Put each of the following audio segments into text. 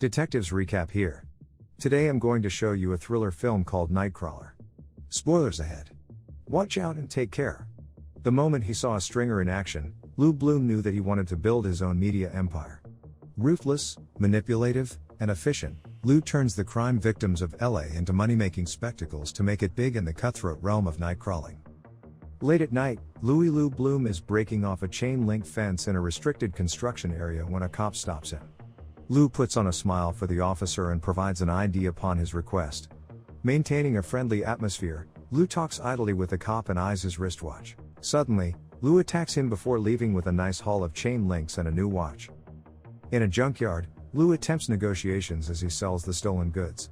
Detectives recap here. Today I'm going to show you a thriller film called Nightcrawler. Spoilers ahead. Watch out and take care. The moment he saw a stringer in action, Lou Bloom knew that he wanted to build his own media empire. Ruthless, manipulative, and efficient, Lou turns the crime victims of LA into money-making spectacles to make it big in the cutthroat realm of night crawling. Late at night, Lou Bloom is breaking off a chain-link fence in a restricted construction area when a cop stops him. Lou puts on a smile for the officer and provides an ID upon his request. Maintaining a friendly atmosphere, Lou talks idly with the cop and eyes his wristwatch. Suddenly, Lou attacks him before leaving with a nice haul of chain links and a new watch. In a junkyard, Lou attempts negotiations as he sells the stolen goods.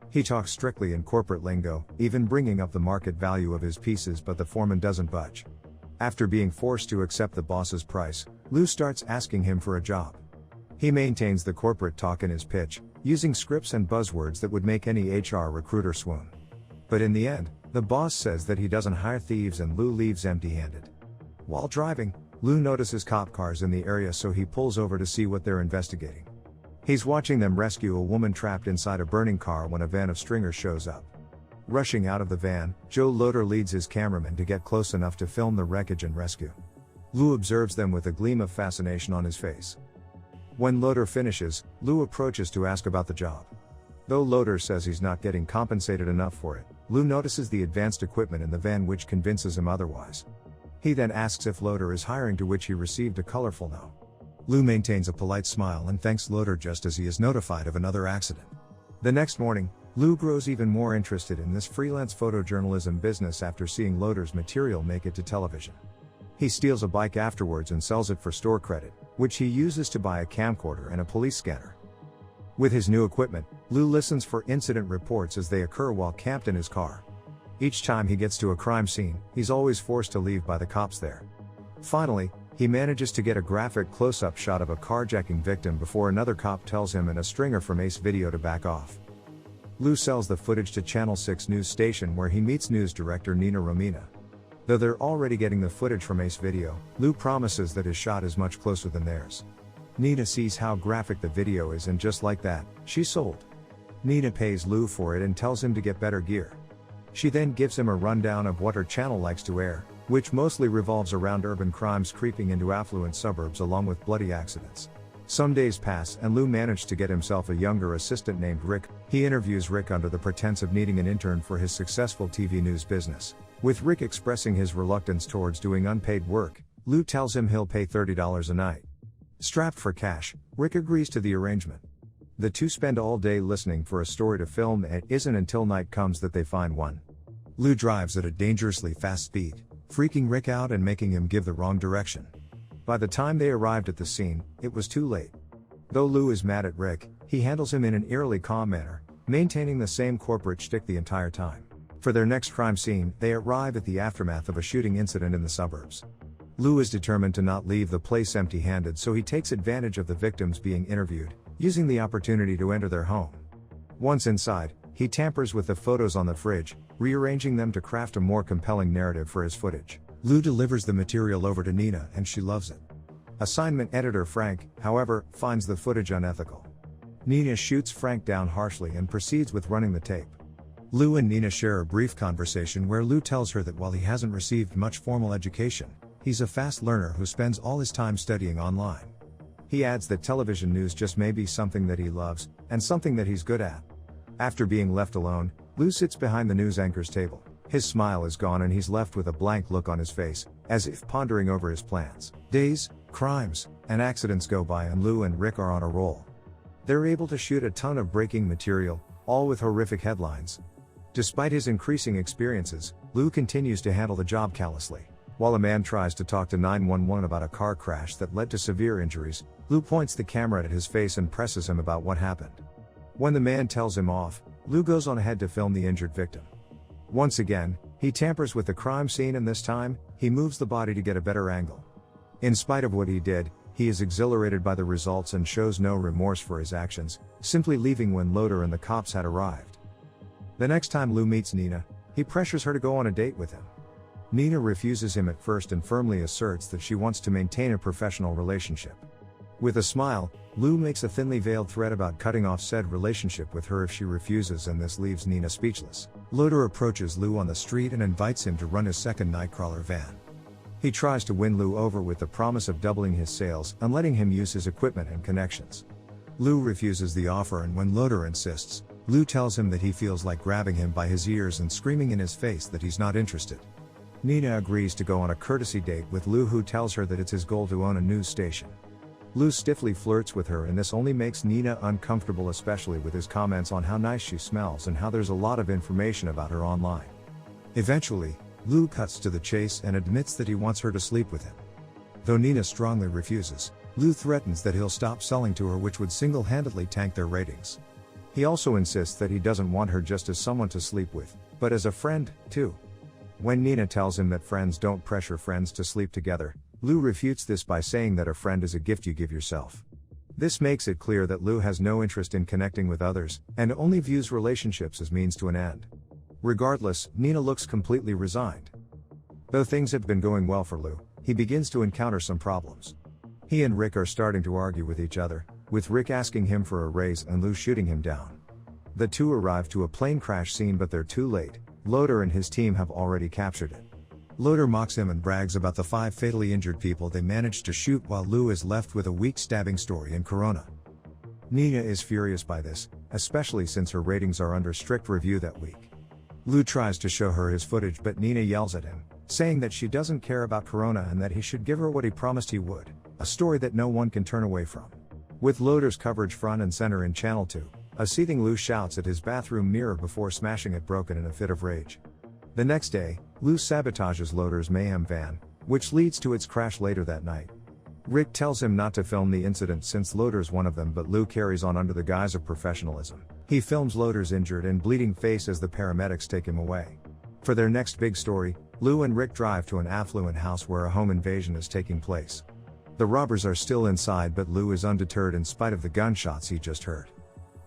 He talks strictly in corporate lingo, even bringing up the market value of his pieces, but the foreman doesn't budge. After being forced to accept the boss's price, Lou starts asking him for a job. He maintains the corporate talk in his pitch, using scripts and buzzwords that would make any HR recruiter swoon. But in the end, the boss says that he doesn't hire thieves and Lou leaves empty-handed. While driving, Lou notices cop cars in the area, so he pulls over to see what they're investigating. He's watching them rescue a woman trapped inside a burning car when a van of stringers shows up. Rushing out of the van, Joe Loader leads his cameraman to get close enough to film the wreckage and rescue. Lou observes them with a gleam of fascination on his face. When Loader finishes, Lou approaches to ask about the job. Though Loader says he's not getting compensated enough for it, Lou notices the advanced equipment in the van, which convinces him otherwise. He then asks if Loader is hiring, to which he received a colorful no. Lou maintains a polite smile and thanks Loader just as he is notified of another accident. The next morning, Lou grows even more interested in this freelance photojournalism business after seeing Loader's material make it to television. He steals a bike afterwards and sells it for store credit, which he uses to buy a camcorder and a police scanner. With his new equipment, Lou listens for incident reports as they occur while camped in his car. Each time he gets to a crime scene, he's always forced to leave by the cops there. Finally, he manages to get a graphic close-up shot of a carjacking victim before another cop tells him and a stringer from Ace Video to back off. Lou sells the footage to Channel 6 news station, where he meets news director Nina Romina. Though they're already getting the footage from Ace Video, Lou promises that his shot is much closer than theirs. Nina sees how graphic the video is, and just like that, she's sold. Nina pays Lou for it and tells him to get better gear. She then gives him a rundown of what her channel likes to air, which mostly revolves around urban crimes creeping into affluent suburbs along with bloody accidents. Some days pass and Lou managed to get himself a younger assistant named Rick. He interviews Rick under the pretense of needing an intern for his successful TV news business. With Rick expressing his reluctance towards doing unpaid work, Lou tells him he'll pay $30 a night. Strapped for cash, Rick agrees to the arrangement. The two spend all day listening for a story to film, and it isn't until night comes that they find one. Lou drives at a dangerously fast speed, freaking Rick out and making him give the wrong direction. By the time they arrived at the scene, it was too late. Though Lou is mad at Rick, he handles him in an eerily calm manner, maintaining the same corporate shtick the entire time. For their next crime scene, they arrive at the aftermath of a shooting incident in the suburbs. Lou is determined to not leave the place empty-handed, so he takes advantage of the victims being interviewed, using the opportunity to enter their home. Once inside, he tampers with the photos on the fridge, rearranging them to craft a more compelling narrative for his footage. Lou delivers the material over to Nina and she loves it. Assignment editor Frank, however, finds the footage unethical. Nina shoots Frank down harshly and proceeds with running the tape. Lou and Nina share a brief conversation where Lou tells her that while he hasn't received much formal education, he's a fast learner who spends all his time studying online. He adds that television news just may be something that he loves, and something that he's good at. After being left alone, Lou sits behind the news anchor's table. His smile is gone and he's left with a blank look on his face, as if pondering over his plans. Days, crimes, and accidents go by and Lou and Rick are on a roll. They're able to shoot a ton of breaking material, all with horrific headlines. Despite his increasing experiences, Lou continues to handle the job callously. While a man tries to talk to 911 about a car crash that led to severe injuries, Lou points the camera at his face and presses him about what happened. When the man tells him off, Lou goes on ahead to film the injured victim. Once again, he tampers with the crime scene, and this time, he moves the body to get a better angle. In spite of what he did, he is exhilarated by the results and shows no remorse for his actions, simply leaving when Loader and the cops had arrived. The next time Lou meets Nina, he pressures her to go on a date with him. Nina refuses him at first and firmly asserts that she wants to maintain a professional relationship. With a smile, Lou makes a thinly veiled threat about cutting off said relationship with her if she refuses, and this leaves Nina speechless. Loader approaches Lou on the street and invites him to run his second Nightcrawler van. He tries to win Lou over with the promise of doubling his sales and letting him use his equipment and connections. Lou refuses the offer, and when Loader insists, Lou tells him that he feels like grabbing him by his ears and screaming in his face that he's not interested. Nina agrees to go on a courtesy date with Lou, who tells her that it's his goal to own a news station. Lou stiffly flirts with her, and this only makes Nina uncomfortable, especially with his comments on how nice she smells and how there's a lot of information about her online. Eventually, Lou cuts to the chase and admits that he wants her to sleep with him. Though Nina strongly refuses, Lou threatens that he'll stop selling to her, which would single-handedly tank their ratings. He also insists that he doesn't want her just as someone to sleep with, but as a friend, too. When Nina tells him that friends don't pressure friends to sleep together, Lou refutes this by saying that a friend is a gift you give yourself. This makes it clear that Lou has no interest in connecting with others, and only views relationships as means to an end. Regardless, Nina looks completely resigned. Though things have been going well for Lou, he begins to encounter some problems. He and Rick are starting to argue with each other, with Rick asking him for a raise and Lou shooting him down. The two arrive to a plane crash scene, but they're too late. Loader and his team have already captured it. Loader mocks him and brags about the 5 fatally injured people they managed to shoot, while Lou is left with a weak stabbing story in Corona. Nina is furious by this, especially since her ratings are under strict review that week. Lou tries to show her his footage, but Nina yells at him, saying that she doesn't care about Corona and that he should give her what he promised he would, a story that no one can turn away from. With Loader's coverage front and center in Channel 2, a seething Lou shouts at his bathroom mirror before smashing it broken in a fit of rage. The next day, Lou sabotages Loader's mayhem van, which leads to its crash later that night. Rick tells him not to film the incident since Loader's one of them, but Lou carries on under the guise of professionalism. He films Loader's injured and bleeding face as the paramedics take him away. For their next big story, Lou and Rick drive to an affluent house where a home invasion is taking place. The robbers are still inside, but Lou is undeterred in spite of the gunshots he just heard.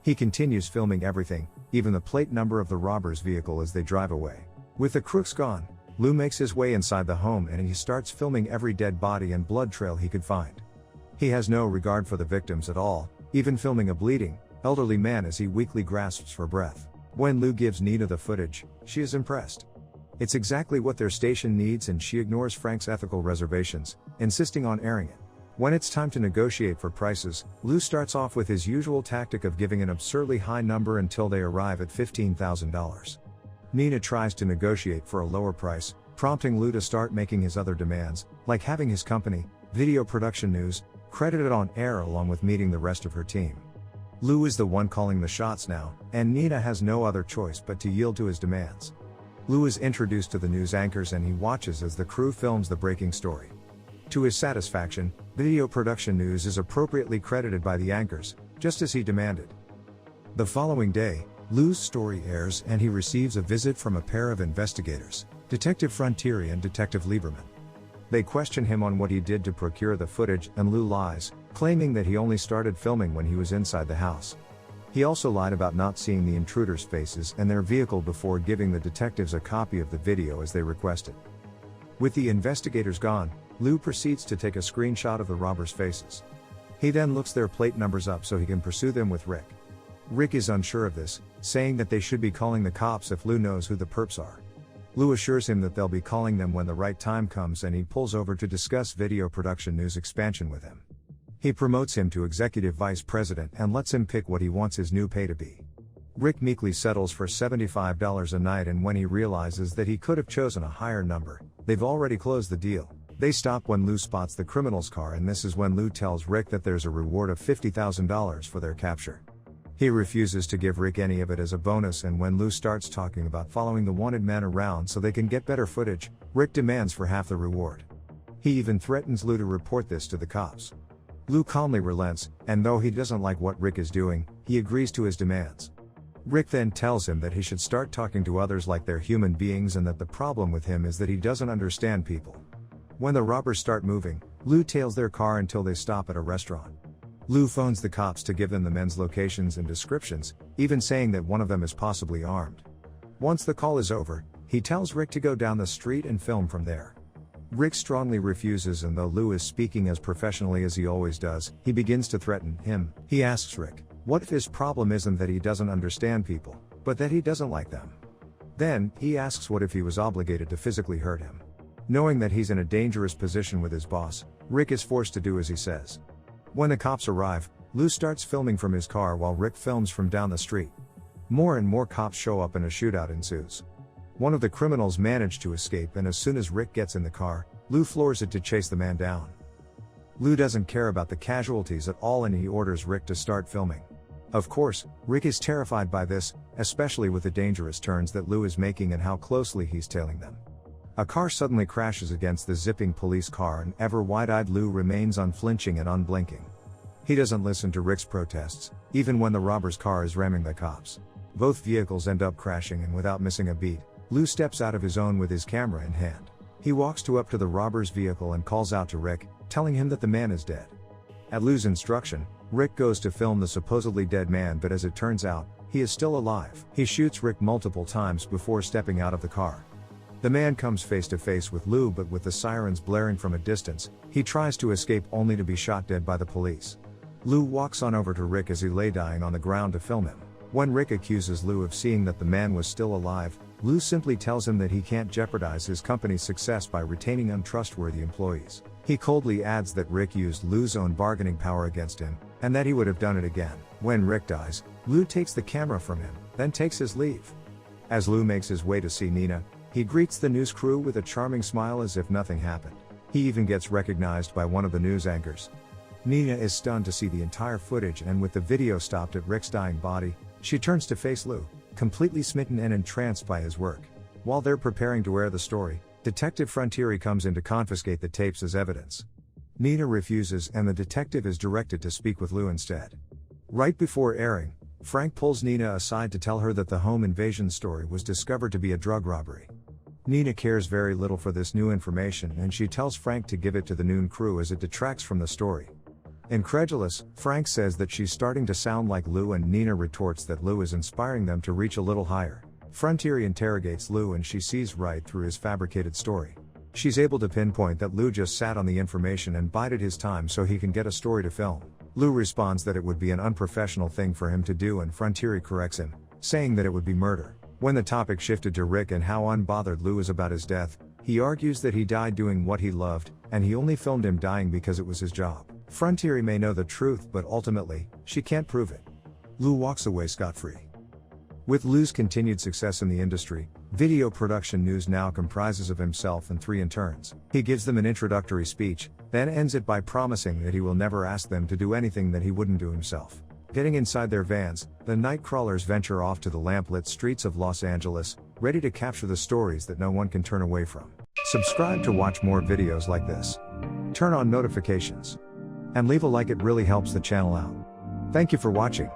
He continues filming everything, even the plate number of the robbers' vehicle, as they drive away. With the crooks gone, Lou makes his way inside the home and he starts filming every dead body and blood trail he could find. He has no regard for the victims at all, even filming a bleeding, elderly man as he weakly grasps for breath. When Lou gives Nina the footage, she is impressed. It's exactly what their station needs, and she ignores Frank's ethical reservations, insisting on airing it. When it's time to negotiate for prices, Lou starts off with his usual tactic of giving an absurdly high number until they arrive at $15,000. Nina tries to negotiate for a lower price, prompting Lou to start making his other demands, like having his company, Video Production News, credited on air along with meeting the rest of her team. Lou is the one calling the shots now, and Nina has no other choice but to yield to his demands. Lou is introduced to the news anchors and he watches as the crew films the breaking story. To his satisfaction, Video Production News is appropriately credited by the anchors, just as he demanded. The following day, Lou's story airs and he receives a visit from a pair of investigators, Detective Frontieri and Detective Lieberman. They question him on what he did to procure the footage, and Lou lies, claiming that he only started filming when he was inside the house. He also lied about not seeing the intruders' faces and their vehicle before giving the detectives a copy of the video as they requested. With the investigators gone, Lou proceeds to take a screenshot of the robbers' faces. He then looks their plate numbers up so he can pursue them with Rick. Rick is unsure of this, saying that they should be calling the cops if Lou knows who the perps are. Lou assures him that they'll be calling them when the right time comes, and he pulls over to discuss Video Production News expansion with him. He promotes him to executive vice president and lets him pick what he wants his new pay to be. Rick meekly settles for $75 a night, and when he realizes that he could have chosen a higher number, they've already closed the deal. They stop when Lou spots the criminal's car, and this is when Lou tells Rick that there's a reward of $50,000 for their capture. He refuses to give Rick any of it as a bonus, and when Lou starts talking about following the wanted men around so they can get better footage, Rick demands for half the reward. He even threatens Lou to report this to the cops. Lou calmly relents, and though he doesn't like what Rick is doing, he agrees to his demands. Rick then tells him that he should start talking to others like they're human beings, and that the problem with him is that he doesn't understand people. When the robbers start moving, Lou tails their car until they stop at a restaurant. Lou phones the cops to give them the men's locations and descriptions, even saying that one of them is possibly armed. Once the call is over, he tells Rick to go down the street and film from there. Rick strongly refuses, and though Lou is speaking as professionally as he always does, he begins to threaten him. He asks Rick, what if his problem isn't that he doesn't understand people, but that he doesn't like them? Then, he asks what if he was obligated to physically hurt him. Knowing that he's in a dangerous position with his boss, Rick is forced to do as he says. When the cops arrive, Lou starts filming from his car while Rick films from down the street. More and more cops show up and a shootout ensues. One of the criminals manage to escape, and as soon as Rick gets in the car, Lou floors it to chase the man down. Lou doesn't care about the casualties at all, and he orders Rick to start filming. Of course, Rick is terrified by this, especially with the dangerous turns that Lou is making and how closely he's tailing them. A car suddenly crashes against the zipping police car, and ever wide-eyed Lou remains unflinching and unblinking. He doesn't listen to Rick's protests, even when the robber's car is ramming the cops. Both vehicles end up crashing, and without missing a beat, Lou steps out of his own with his camera in hand. He walks up to the robber's vehicle and calls out to Rick, telling him that the man is dead. At Lou's instruction, Rick goes to film the supposedly dead man, but as it turns out, he is still alive. He shoots Rick multiple times before stepping out of the car. The man comes face to face with Lou, but with the sirens blaring from a distance, he tries to escape only to be shot dead by the police. Lou walks on over to Rick as he lay dying on the ground to film him. When Rick accuses Lou of seeing that the man was still alive, Lou simply tells him that he can't jeopardize his company's success by retaining untrustworthy employees. He coldly adds that Rick used Lou's own bargaining power against him, and that he would have done it again. When Rick dies, Lou takes the camera from him, then takes his leave. As Lou makes his way to see Nina, he greets the news crew with a charming smile as if nothing happened. He even gets recognized by one of the news anchors. Nina is stunned to see the entire footage, and with the video stopped at Rick's dying body, she turns to face Lou, completely smitten and entranced by his work. While they're preparing to air the story, Detective Frontieri comes in to confiscate the tapes as evidence. Nina refuses, and the detective is directed to speak with Lou instead. Right before airing, Frank pulls Nina aside to tell her that the home invasion story was discovered to be a drug robbery. Nina cares very little for this new information, and she tells Frank to give it to the noon crew as it detracts from the story. Incredulous, Frank says that she's starting to sound like Lou, and Nina retorts that Lou is inspiring them to reach a little higher. Frontieri interrogates Lou, and she sees right through his fabricated story. She's able to pinpoint that Lou just sat on the information and bided his time so he can get a story to film. Lou responds that it would be an unprofessional thing for him to do, and Frontieri corrects him, saying that it would be murder. When the topic shifted to Rick and how unbothered Lou is about his death, he argues that he died doing what he loved, and he only filmed him dying because it was his job. Frontieri may know the truth, but ultimately, she can't prove it. Lou walks away scot-free. With Lou's continued success in the industry, video production news now comprises of himself and 3 interns. He gives them an introductory speech, then ends it by promising that he will never ask them to do anything that he wouldn't do himself. Getting inside their vans, the Nightcrawlers venture off to the lamp-lit streets of Los Angeles, ready to capture the stories that no one can turn away from. Subscribe to watch more videos like this. Turn on notifications. And leave a like, it really helps the channel out. Thank you for watching.